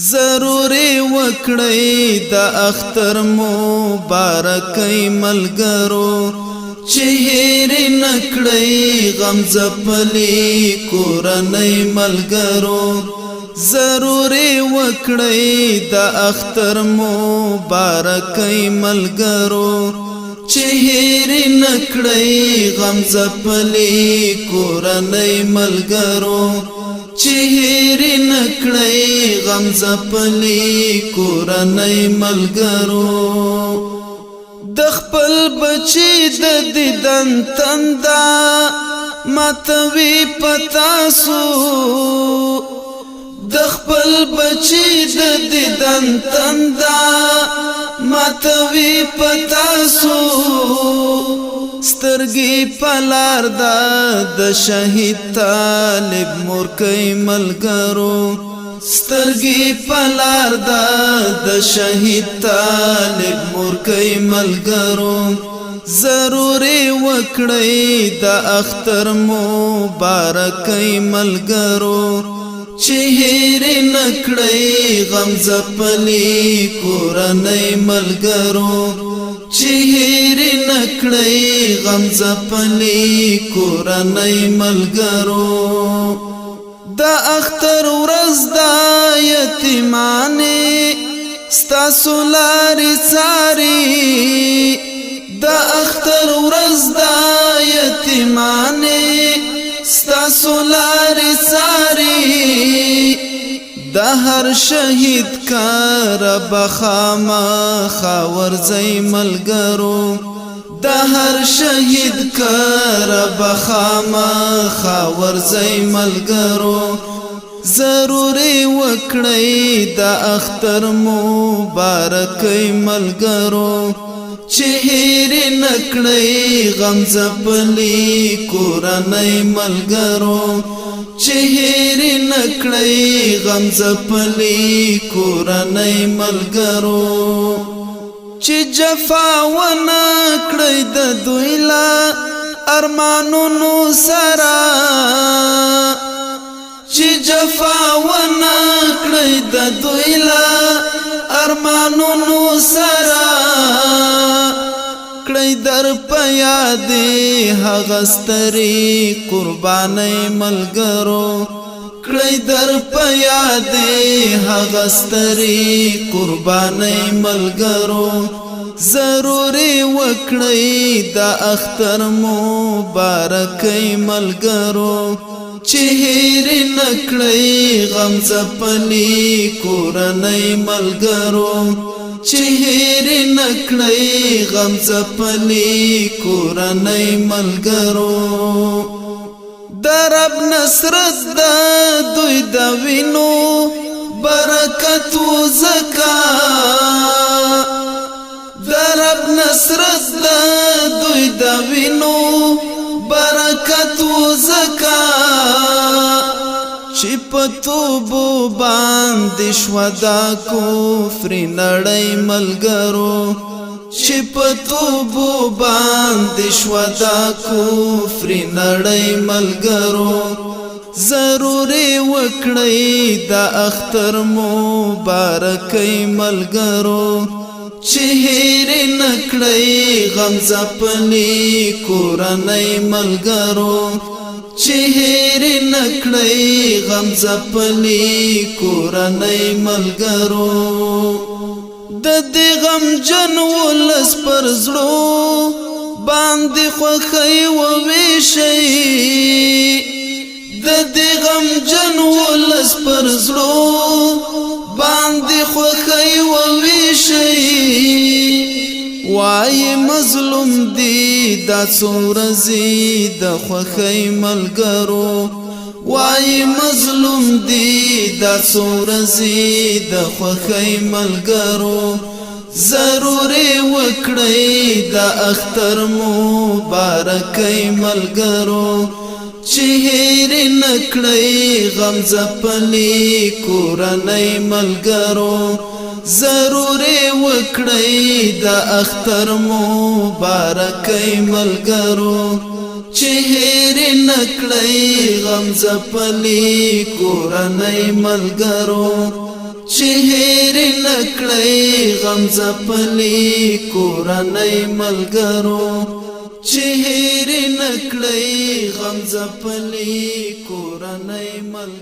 ضروري وکړی د اختر مبارکۍ ملګرو چې هېر نکړی غم ځپلي کورنۍ ملګرو ضروري وکړی د اختر مبارکۍ ملګرو چې هېر نکړی غم ځپلي کورنۍ ملګرو چې هېر نکړی غم ځپلي کورنۍ ملګرو د خپل بچي د دیدن تنده ماتوي پتاسو د خپل بچي د دیدن تنده ماتوي پتاسو سترګي پلار د شهید طالب مورکۍ ملګرو سترګي پلار د شهید طالب مورکۍ ملګرو ضروري وکړی د اختر مبارکۍ ملګرو چې هېر نکړی غم ځپلي کورنۍ ملګرو چې هېر نکړی غم ځپلي کورنۍ ملګرو د اختر ورځ د یتیمانې ستاسو لارې څاري د اختر ورځ د یتیمانې ستاسو لارې څاري د هر شهید کار بخامخا ورځئ ملګرو د هر شهید کار بخامخا ورځئ ملګرو ضروري وکړی د اختر مبارکۍ ملګرو چې هېر نکړی غم ځپلي کورنۍ ملګرو چې هېر نکړی غم ځپلي کورنۍ ملګرو چې جفا ونه کړی د دوی له ارمانونو سره چې جفا ونه کړی د دوی له ارمانونو سره کړی در په یادې هغه سترې قربانۍ ملګرو کړی در په یادې هغه سترې قربانۍ ملګرو ضروري وکړی د اختر مبارکۍ ملګرو چې هېر نکړی غم ځپلي کورنۍ ملګرو چې هېر نکړی غم ځپلي کورنۍ ملګرو د رب نصرت د دوی د وینو برکت و زکا د رب نصرت د دوی د وینو برکت و زکا چې په توبو باندې شوه دا کفر نړۍ ملګرو چې په توبو باندې شوه دا کفر نړۍ ملګرو ضروري وکړی د اختر مبارکۍ ملګرو چې هېر نکړی غم ځپلي کورنۍ ملګرو چې هېر نکړی غم ځپلي کورنۍ ملګرو د دې غمجن ولس پر زړو باندې خوښۍ وویشئ د دې غمجن ولس پر زړو باندې خوښۍ وویشئ وای مظلوم دی دا څو ورځې د خوښۍ ملګرو وای مظلوم دی دا څو ورځې د خوښۍ ملګرو ضروري وکړی د اختر مبارکۍ ملګرو چې هېر نکړی غم ځپلي کورنۍ ملګرو ضروري وکړی د اختر مبارکۍ ملګرو چې هېر نکړی غم ځپلي کورنۍ ملګرو چې هېر نکړی غم ځپلي کورنۍ ملګرو چې هېر نکړی غم ځپلي کورنۍ ملګرو